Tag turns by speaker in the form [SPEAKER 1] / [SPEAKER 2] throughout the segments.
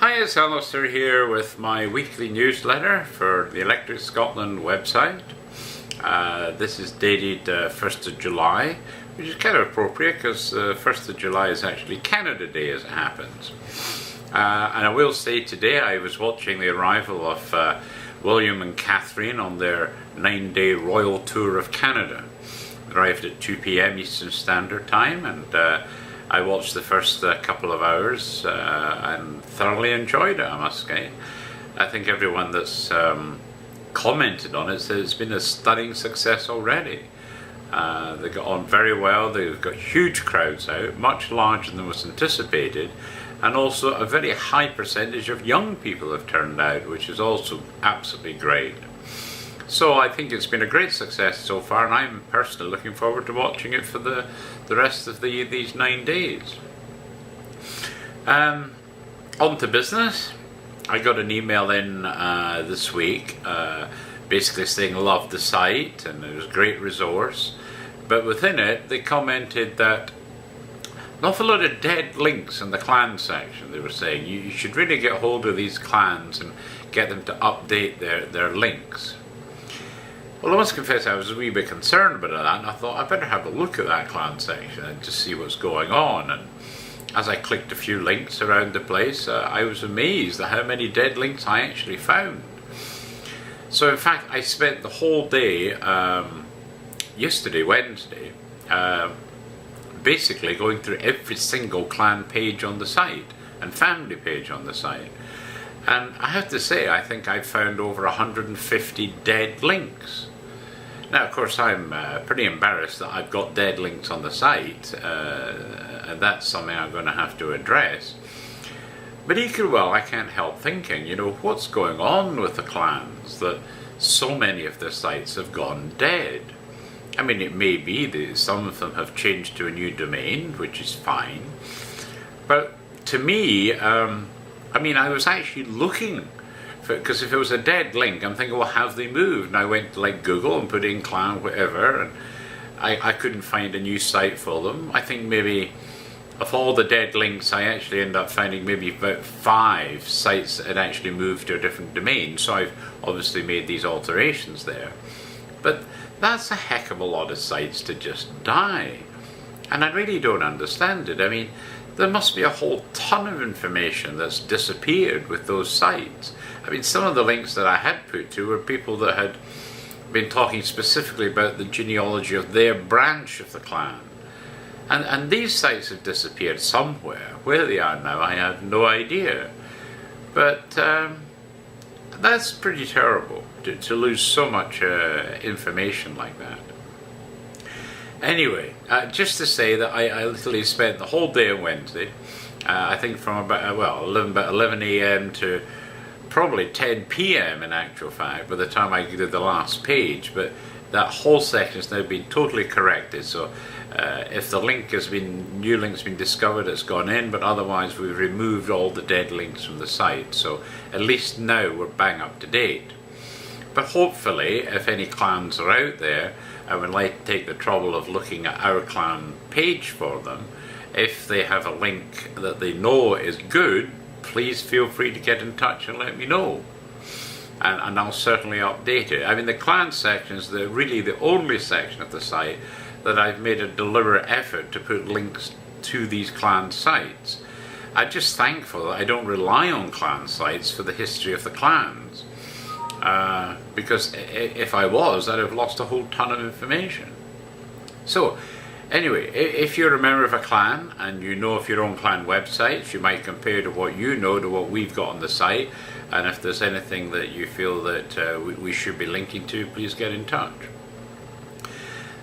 [SPEAKER 1] Hi, it's Alistair here with my weekly newsletter for the Electric Scotland website. This is dated 1st of July, which is kind of appropriate because 1st of July is actually Canada Day as it happens. And I will say today I was watching the arrival of William and Catherine on their 9-day royal tour of Canada. They arrived at 2 p.m. Eastern Standard Time, and I watched the first couple of hours and thoroughly enjoyed it, I must say. I think everyone that's commented on it says it's been a stunning success already. They got on very well, they've got huge crowds out, much larger than was anticipated, and also a very high percentage of young people have turned out, which is also absolutely great. So I think it's been a great success so far, and I'm personally looking forward to watching it for the rest of these 9 days. On to business. I got an email in this week basically saying love the site and it was a great resource, but within it they commented that an awful lot of dead links in the clan section. They were saying you should really get hold of these clans and get them to update their links. Well, I must confess I was a wee bit concerned about that, and I thought I better have a look at that clan section and just see what's going on. And as I clicked a few links around the place, I was amazed at how many dead links I actually found. So in fact I spent the whole day yesterday, Wednesday, basically going through every single clan page on the site and family page on the site. And I have to say, I think I've found over 150 dead links. Now, of course, I'm pretty embarrassed that I've got dead links on the site, and that's something I'm going to have to address. But equally well, I can't help thinking, what's going on with the clans that so many of their sites have gone dead? I mean, it may be that some of them have changed to a new domain, which is fine. But to me, I was actually looking for, because if it was a dead link, I'm thinking, well, have they moved? And I went to Google and put in clan whatever, and I couldn't find a new site for them. I think maybe of all the dead links, I actually ended up finding maybe about 5 sites that had actually moved to a different domain. So I've obviously made these alterations there. But that's a heck of a lot of sites to just die. And I really don't understand it. I mean, there must be a whole ton of information that's disappeared with those sites. I mean, some of the links that I had put to were people that had been talking specifically about the genealogy of their branch of the clan. And these sites have disappeared somewhere. Where they are now, I have no idea. But that's pretty terrible to lose so much information like that. Anyway, just to say that I literally spent the whole day on Wednesday, I think from about 11 a.m. to probably 10 p.m. in actual fact, by the time I did the last page, but that whole section has now been totally corrected. So if the new link's been discovered, it's gone in, but otherwise we've removed all the dead links from the site. So at least now we're bang up to date. But hopefully, if any clans are out there and would like to take the trouble of looking at our clan page for them, if they have a link that they know is good, please feel free to get in touch and let me know. And I'll certainly update it. I mean, the clan section is really the only section of the site that I've made a deliberate effort to put links to these clan sites. I'm just thankful that I don't rely on clan sites for the history of the clans. Because if I was, I'd have lost a whole ton of information. So, anyway, if you're a member of a clan and you know of your own clan websites, you might compare to what you know to what we've got on the site, and if there's anything that you feel that we should be linking to, please get in touch.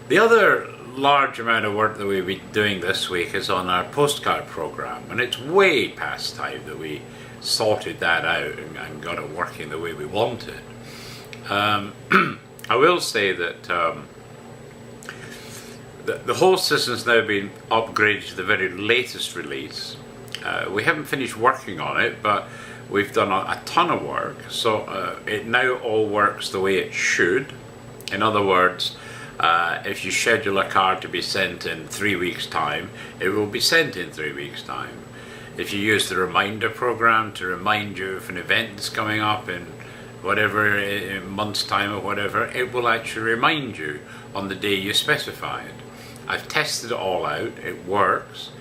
[SPEAKER 1] The other large amount of work that we'll be doing this week is on our postcard program, and it's way past time that we sorted that out and got it working the way we wanted. I will say that the whole system's now been upgraded to the very latest release. We haven't finished working on it, but we've done a ton of work, so it now all works the way it should. In other words, if you schedule a card to be sent in 3 weeks' time, it will be sent in 3 weeks' time. if you use the reminder program to remind you if an event is coming up in whatever in month's time or whatever, it will actually remind you on the day you specified. I've tested it all out, it works,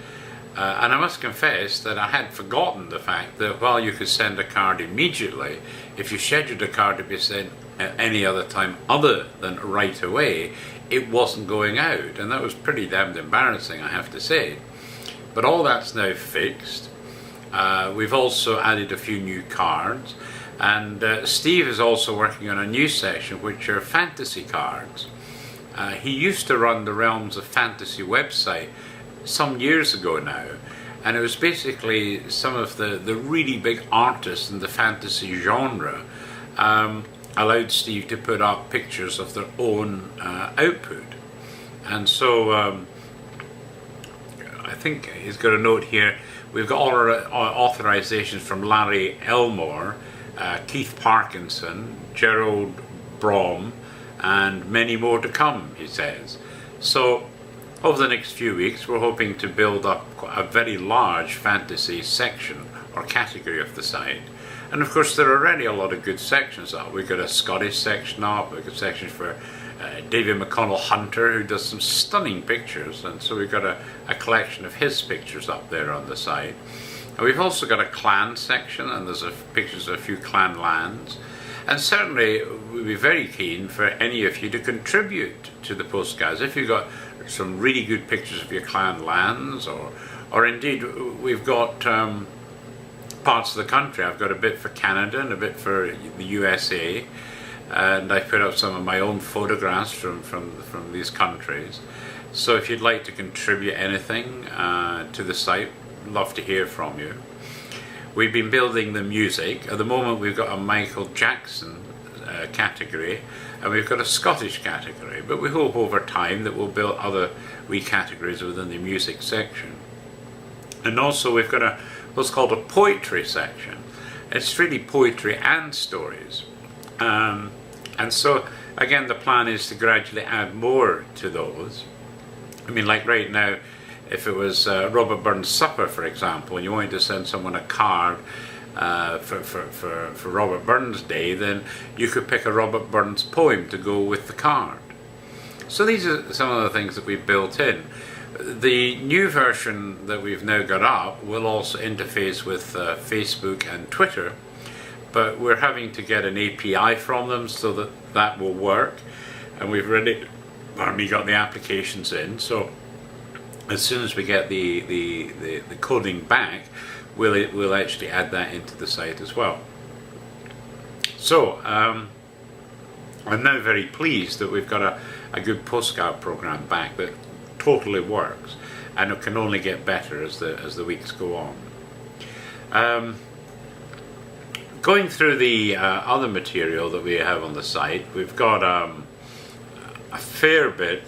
[SPEAKER 1] and I must confess that I had forgotten the fact that while you could send a card immediately, if you scheduled a card to be sent at any other time other than right away, it wasn't going out, and that was pretty damned embarrassing, I have to say. But all that's now fixed. We've also added a few new cards, and Steve is also working on a new section which are fantasy cards. He used to run the Realms of Fantasy website some years ago now, and it was basically some of the really big artists in the fantasy genre allowed Steve to put up pictures of their own output. And so I think he's got a note here. We've got all our authorizations from Larry Elmore, Keith Parkinson, Gerald Brom, and many more to come, he says. So over the next few weeks we're hoping to build up a very large fantasy section or category of the site. And of course there are already a lot of good sections up. We've got a Scottish section up, we've got a section for David McConnell Hunter, who does some stunning pictures, and so we've got a collection of his pictures up there on the site. And we've also got a clan section, and there's pictures of a few clan lands. And certainly we'd be very keen for any of you to contribute to the postcards. If you've got some really good pictures of your clan lands, or indeed we've got parts of the country. I've got a bit for Canada and a bit for the USA, and I put up some of my own photographs from these countries. So if you'd like to contribute anything to the site, love to hear from you. We've been building the music. At the moment we've got a Michael Jackson category, and we've got a Scottish category, but we hope over time that we'll build other wee categories within the music section. And also we've got what's called a poetry section. It's really poetry and stories. And so again, the plan is to gradually add more to those. I mean, like right now, if it was Robert Burns' Supper, for example, and you wanted to send someone a card for Robert Burns' Day, then you could pick a Robert Burns poem to go with the card. So these are some of the things that we've built in. The new version that we've now got up will also interface with Facebook and Twitter, but we're having to get an API from them so that that will work, and we've already got the applications in. So as soon as we get the coding back, we'll actually add that into the site as well. So I'm now very pleased that we've got a good postcard program back that totally works, and it can only get better as the weeks go on. Going through the other material that we have on the site, we've got a fair bit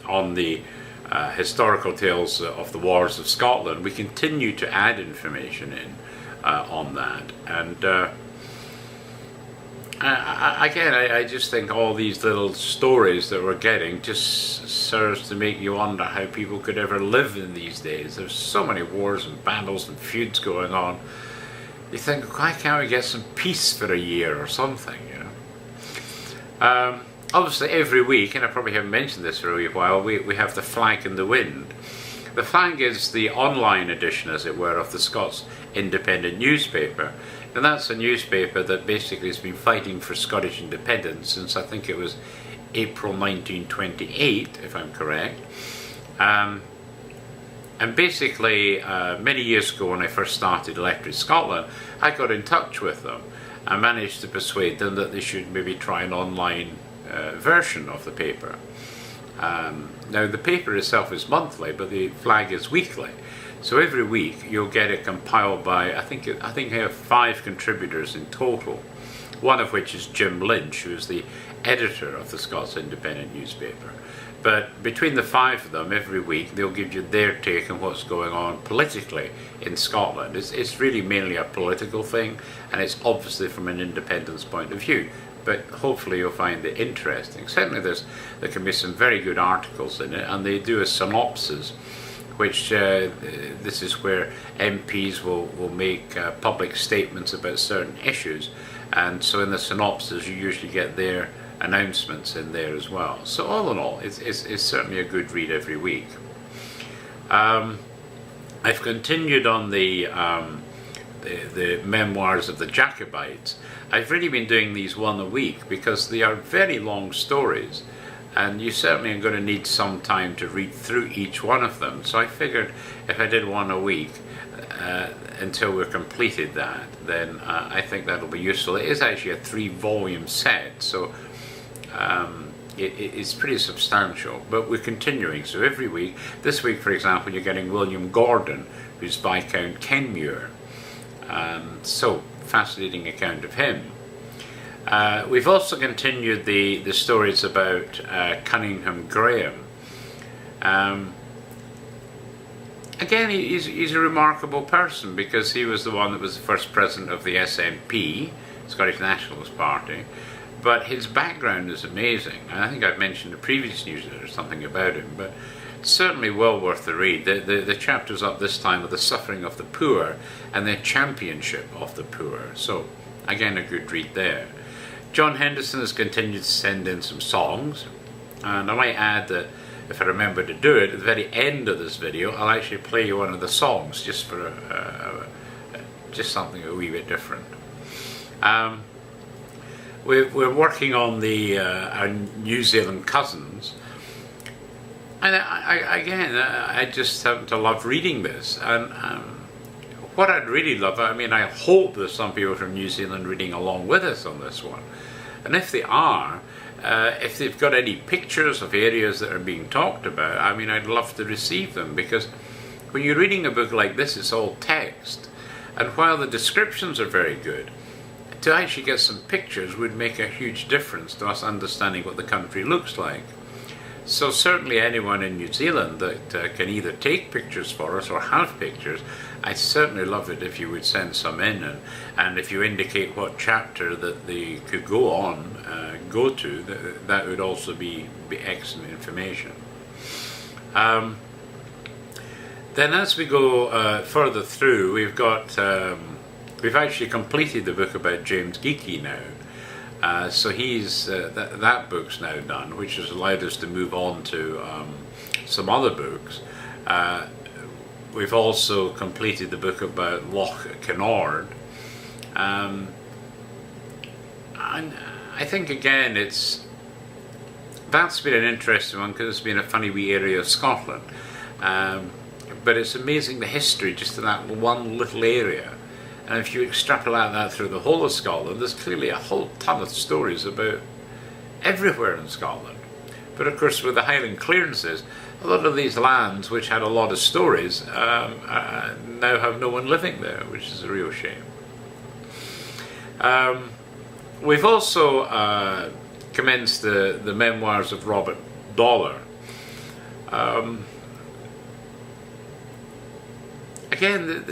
[SPEAKER 1] on the historical tales of the wars of Scotland. We continue to add information in on that, and I just think all these little stories that we're getting just serves to make you wonder how people could ever live in these days. There's so many wars and battles and feuds going on. You think, why can't we get some peace for a year or something, you know? Obviously every week, and I probably haven't mentioned this for a wee while, we have the Flag in the Wind. The Flag is the online edition, as it were, of the Scots Independent newspaper. And that's a newspaper that basically has been fighting for Scottish independence since I think it was April 1928, if I'm correct. And basically, many years ago when I first started Electric Scotland, I got in touch with them. I managed to persuade them that they should maybe try an online version of the paper. Now the paper itself is monthly, but the Flag is weekly. So every week you'll get it compiled by, I think I have 5 contributors in total, one of which is Jim Lynch, who is the editor of the Scots Independent newspaper. But between the 5 of them, every week they'll give you their take on what's going on politically in Scotland. It's really mainly a political thing, and it's obviously from an independence point of view. But hopefully you'll find it interesting. Certainly there can be some very good articles in it, and they do a synopsis which this is where MPs will make public statements about certain issues, and so in the synopsis you usually get their announcements in there as well. So all in all, it's certainly a good read every week. I've continued on the memoirs of the Jacobites. I've really been doing these one a week because they are very long stories, and you certainly are going to need some time to read through each one of them. So I figured if I did one a week until we're completed that, then I think that'll be useful. It is actually a 3-volume set, so it's pretty substantial, but we're continuing. So every week, this week for example, you're getting William Gordon, who's Viscount Kenmure. So fascinating account of him. We've also continued the stories about Cunningham Graham. Again, he's a remarkable person because he was the one that was the first president of the SNP, Scottish Nationalist Party, but his background is amazing, and I think I've mentioned in a previous newsletter something about him, but certainly well worth the read. The chapter's up this time with the suffering of the poor and the championship of the poor, so again a good read there. John Henderson has continued to send in some songs, and I might add that if I remember to do it, at the very end of this video I'll actually play you one of the songs just for just something a wee bit different. We're working on our New Zealand cousins, and I just happen to love reading this, and what I'd really love, I mean, I hope there's some people from New Zealand reading along with us on this one, and if they are, if they've got any pictures of areas that are being talked about, I mean, I'd love to receive them, because when you're reading a book like this, it's all text, and while the descriptions are very good, to actually get some pictures would make a huge difference to us understanding what the country looks like. So certainly anyone in New Zealand that can either take pictures for us or have pictures, I'd certainly love it if you would send some in, and if you indicate what chapter that they could go to, that would also be excellent information. Then as we go further through, we've actually completed the book about James Geekie now. So that book's now done, which has allowed us to move on to some other books. We've also completed the book about Loch Kinnaird. And I think again that's been an interesting one because it's been a funny wee area of Scotland. But it's amazing the history just in that one little area. And if you extrapolate that through the whole of Scotland, there's clearly a whole ton of stories about everywhere in Scotland. But of course, with the Highland clearances, a lot of these lands, which had a lot of stories, now have no one living there, which is a real shame. We've also commenced the memoirs of Robert Dollar. Again,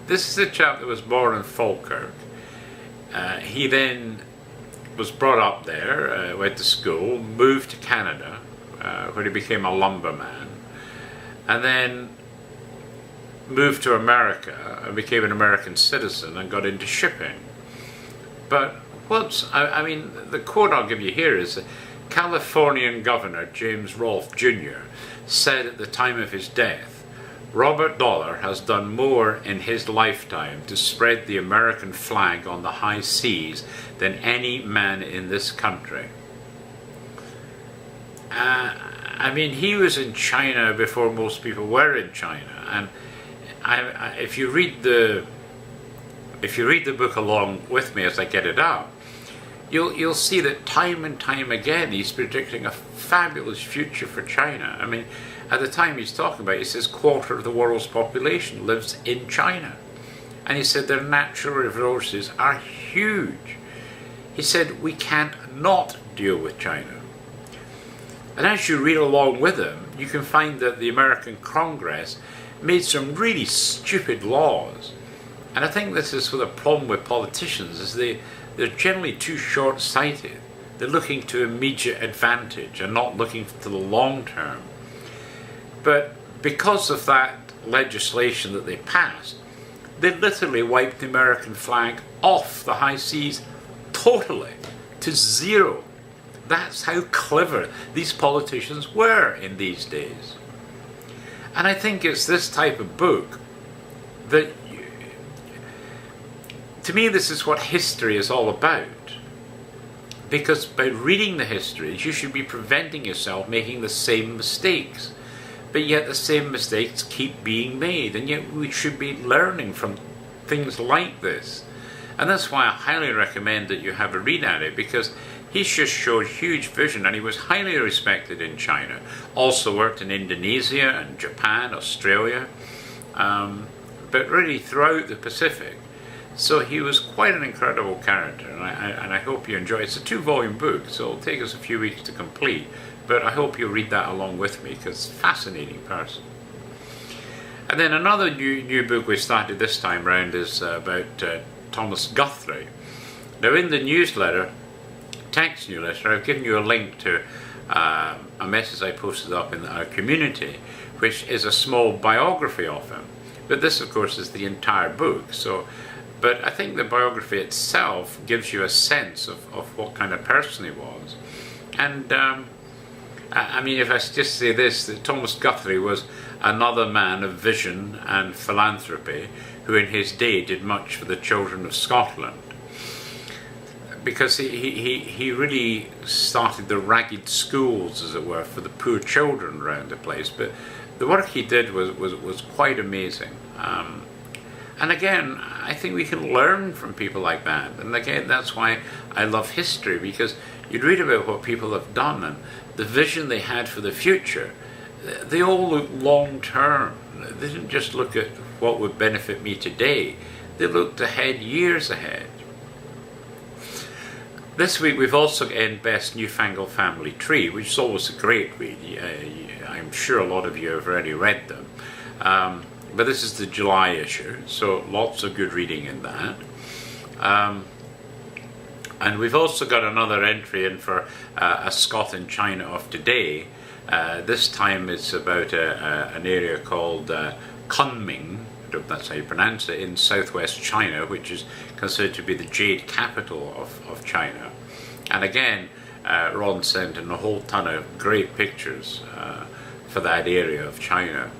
[SPEAKER 1] this is a chap that was born in Falkirk. He then was brought up there, went to school, moved to Canada, where he became a lumberman, and then moved to America and became an American citizen and got into shipping. But the quote I'll give you here is Californian Governor James Rolfe Jr. said at the time of his death, Robert Dollar has done more in his lifetime to spread the American flag on the high seas than any man in this country. He was in China before most people were in China, and if you read the book along with me as I get it up, you'll see that time and time again he's predicting a fabulous future for China. I mean, at the time he's talking about, he says 1/4 of the world's population lives in China. And he said their natural resources are huge. He said we can't not deal with China. And as you read along with him, you can find that the American Congress made some really stupid laws. And I think this is the problem with politicians, is they're generally too short-sighted. They're looking to immediate advantage and not looking to the long term. But because of that legislation that they passed, they literally wiped the American flag off the high seas totally, to zero. That's how clever these politicians were in these days. And I think it's this type of book that, to me, this is what history is all about. Because by reading the histories, you should be preventing yourself making the same mistakes. But yet the same mistakes keep being made, and yet we should be learning from things like this. And that's why I highly recommend that you have a read at it, because he's just showed huge vision, and he was highly respected in China. Also worked in Indonesia and Japan, Australia, but really throughout the Pacific. So he was quite an incredible character, and I hope you enjoy it. It's a 2-volume book, so it'll take us a few weeks to complete, but I hope you'll read that along with me, because it's a fascinating person. And then another new book we started this time round is about Thomas Guthrie. Now in the newsletter, text newsletter, I've given you a link to a message I posted up in our community, which is a small biography of him. But this, of course, is the entire book. But I think the biography itself gives you a sense of what kind of person he was. And I mean, if I just say this, that Thomas Guthrie was another man of vision and philanthropy who in his day did much for the children of Scotland. Because he really started the ragged schools, as it were, for the poor children around the place. But the work he did was quite amazing. And again, I think we can learn from people like that. And again, that's why I love history, because you read about what people have done and the vision they had for the future. They all look long term. They didn't just look at what would benefit me today. They looked ahead, years ahead. This week we've also got Best Newfangled Family Tree, which is always a great read. I'm sure a lot of you have already read them. But this is the July issue, so lots of good reading in that. And we've also got another entry in for a Scot in China of today. This time it's about an area called Kunming, I don't know if that's how you pronounce it, in southwest China, which is considered to be the jade capital of China. And again, Ron sent in a whole ton of great pictures for that area of China.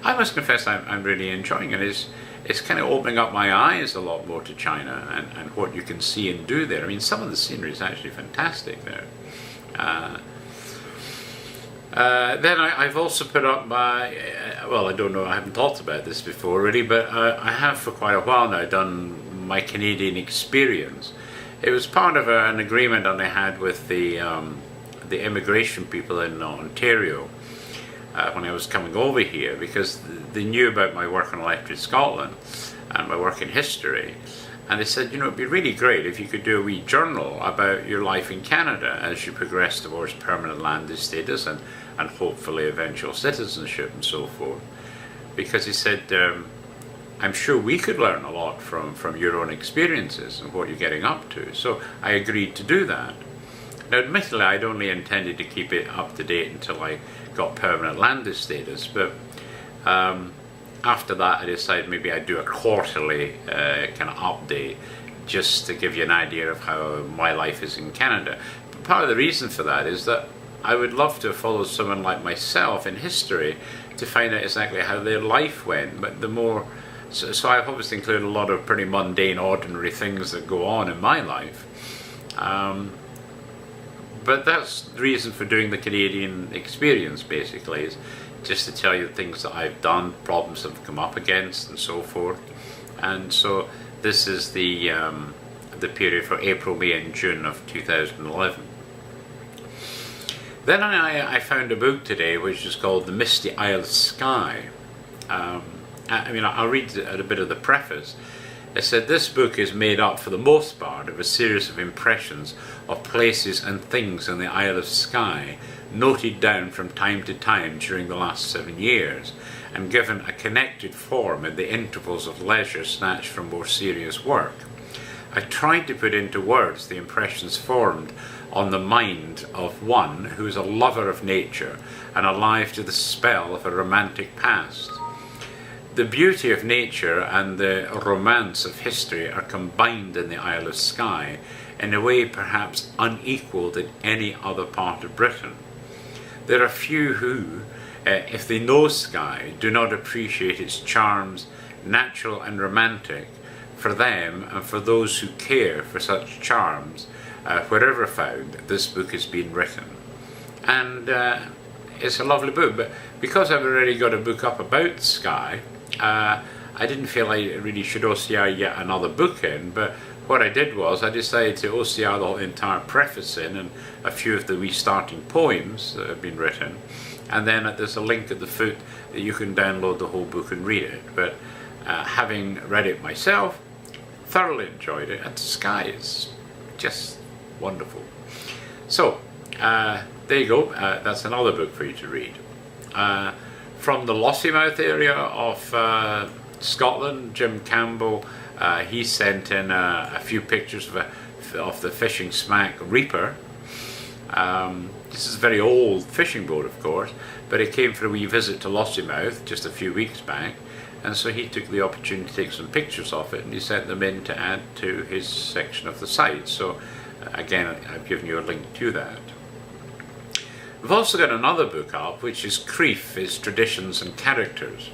[SPEAKER 1] I must confess I'm really enjoying it. It's kind of opening up my eyes a lot more to China and what you can see and do there. I mean, some of the scenery is actually fantastic there. Then I've also put up my, well, I don't know, I haven't thought about this before really, but I have for quite a while now done my Canadian experience. It was part of an agreement that I had with the immigration people in Ontario when I was coming over here, because they knew about my work on Electric Scotland and my work in history. And they said, you know, it'd be really great if you could do a wee journal about your life in Canada as you progress towards permanent landed status and hopefully eventual citizenship and so forth. Because he said, I'm sure we could learn a lot from your own experiences and what you're getting up to. So I agreed to do that. Now, admittedly, I'd only intended to keep it up to date until I got permanent landed status, but after that I decided maybe I'd do a quarterly kind of update just to give you an idea of how my life is in Canada. But part of the reason for that is that I would love to follow someone like myself in history to find out exactly how their life went. But the more, so I've obviously included a lot of pretty mundane, ordinary things that go on in my life. But that's the reason for doing the Canadian experience, basically, is just to tell you the things that I've done, problems that have come up against, and so forth. And so this is the period for April, May, and June of 2011. Then I found a book today which is called The Misty Isle of Skye. I mean, I'll read a bit of the preface. It said, this book is made up for the most part of a series of impressions of places and things in the Isle of Skye, noted down from time to time during the last 7 years, and given a connected form in the intervals of leisure snatched from more serious work. I tried to put into words the impressions formed on the mind of one who is a lover of nature and alive to the spell of a romantic past. The beauty of nature and the romance of history are combined in the Isle of Skye in a way perhaps unequalled in any other part of Britain. There are few who, if they know Skye, do not appreciate its charms, natural and romantic. For them and for those who care for such charms, wherever found, this book has been written. And it's a lovely book, but because I've already got a book up about Skye, I didn't feel I really should OCR yet another book in, but what I did was I decided to OCR the entire preface in and a few of the wee starting poems that have been written, and then there's a link at the foot that you can download the whole book and read it. But having read it myself, thoroughly enjoyed it, and Skye is just wonderful. So there you go, that's another book for you to read. From the Lossiemouth area of Scotland, Jim Campbell, he sent in a few pictures of the fishing smack Reaper. This is a very old fishing boat, of course, but it came for a wee visit to Lossiemouth just a few weeks back, and so he took the opportunity to take some pictures of it and he sent them in to add to his section of the site. So again, I've given you a link to that. We've also got another book up, which is Crieff, Its Traditions and Characters.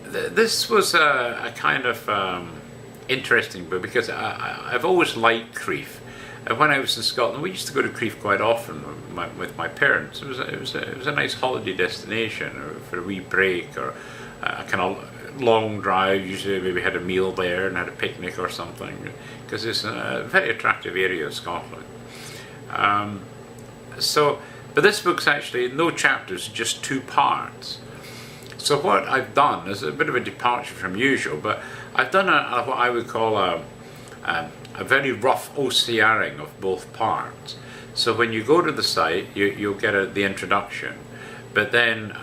[SPEAKER 1] This was a kind of interesting book because I've always liked Crieff. When I was in Scotland, we used to go to Crieff quite often with my parents. It was a nice holiday destination, or for a wee break, or a kind of long drive. Usually we had a meal there and had a picnic or something, because it's a very attractive area of Scotland. But this book's actually no chapters, just 2 parts. So what I've done is a bit of a departure from usual, but I've done what I would call a very rough OCRing of both parts. So when you go to the site, you'll get the introduction, but then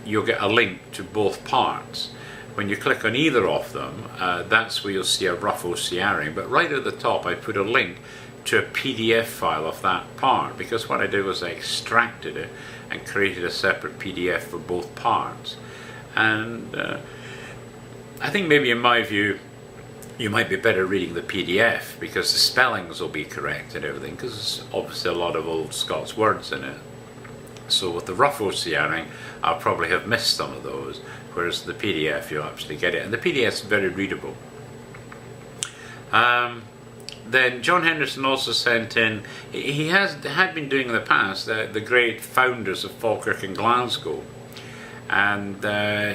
[SPEAKER 1] you'll get a link to both parts. When you click on either of them, that's where you'll see a rough OCRing, but right at the top I put a link to a PDF file of that part, because what I did was I extracted it and created a separate PDF for both parts. And I think maybe in my view you might be better reading the PDF, because the spellings will be correct and everything, because there's obviously a lot of old Scots words in it. So with the rough OCRing I'll probably have missed some of those, whereas the PDF you'll actually get it, and the PDF is very readable. Then John Henderson also sent in, he had been doing in the past the great founders of Falkirk and Glasgow, and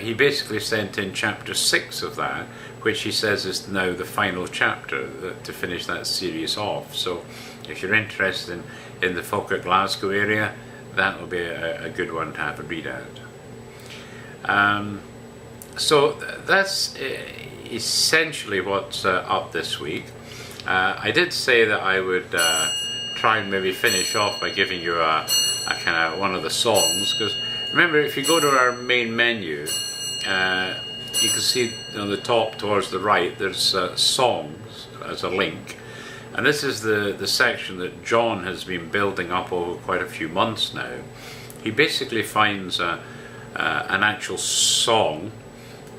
[SPEAKER 1] he basically sent in chapter 6 of that, which he says is now the final chapter to finish that series off. So if you're interested in the Falkirk Glasgow area, that will be a good one to have a read at. So that's essentially what's up this week. I did say that I would try and maybe finish off by giving you a kind of one of the songs, because remember, if you go to our main menu, you can see on the top towards the right there's songs as a link, and this is the section that John has been building up over quite a few months now. He basically finds an actual song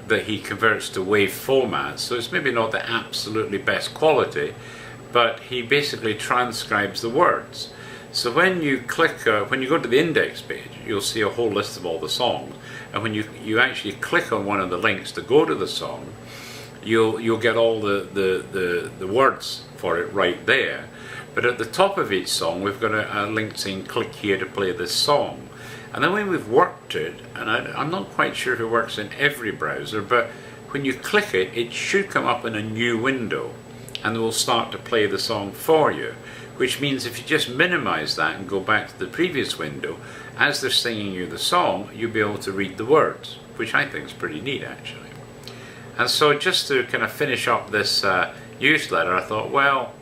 [SPEAKER 1] that he converts to wave format, so it's maybe not the absolutely best quality, but he basically transcribes the words. So when you click, when you go to the index page, you'll see a whole list of all the songs, and when you actually click on one of the links to go to the song, you'll get all the words for it right there. But at the top of each song we've got a link saying click here to play this song. And then when we've worked it, and I'm not quite sure if it works in every browser, but when you click it, it should come up in a new window and it will start to play the song for you, which means if you just minimize that and go back to the previous window, as they're singing you the song, you'll be able to read the words, which I think is pretty neat actually. And so just to kind of finish up this newsletter, I thought, well,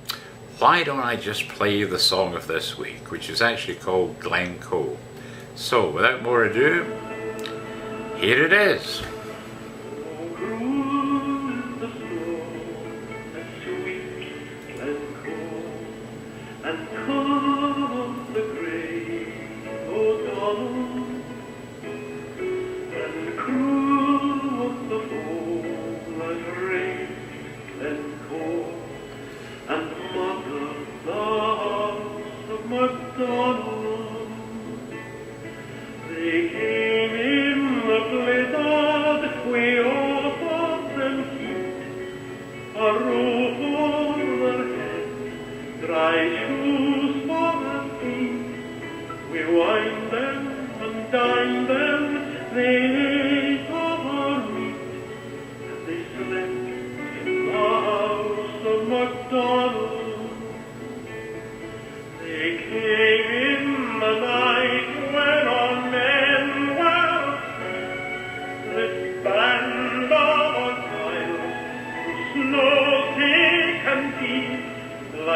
[SPEAKER 1] why don't I just play the song of this week, which is actually called Glencoe. So, without more ado, here it is.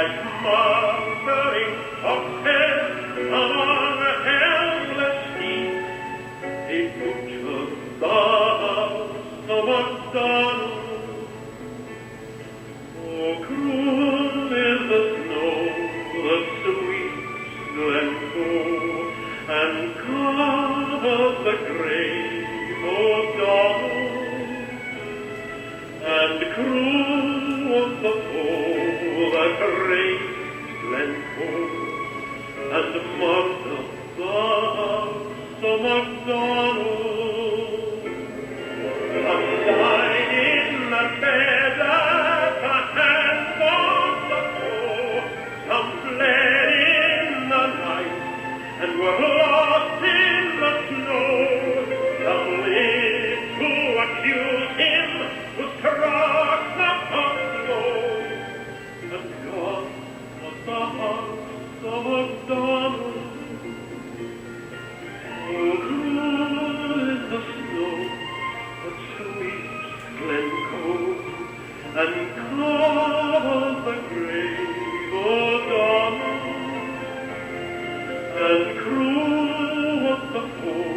[SPEAKER 2] like murmuring foxes among helpless sheep, a butcher's summer dawn. Oh, cruel is the snow that sweeps Glencoe and covers the grave of Donald, and cruel was the foe that raised Glencoe and murdered the house of MacDonald. Some died in the bed at the hands of the foe, some fled in the night and were lost in the snow. Some lived to accuse him whose tracks upon snow, and God was the house of MacDonald. Oh, cruel is the snow that sweeps Glencoe and covers the grave of Donald, and cruel was the foe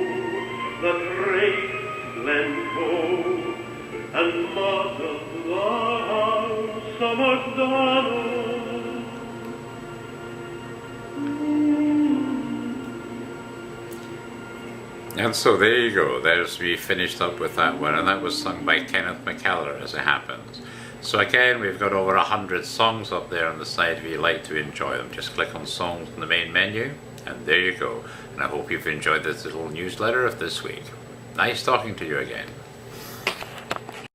[SPEAKER 2] that raised Glencoe and murdered the house of MacDonald.
[SPEAKER 1] And so there you go, we finished up with that one, and that was sung by Kenneth McKellar, as it happens. So again, we've got over 100 songs up there on the side if you'd like to enjoy them. Just click on songs in the main menu, and there you go. And I hope you've enjoyed this little newsletter of this week. Nice talking to you again.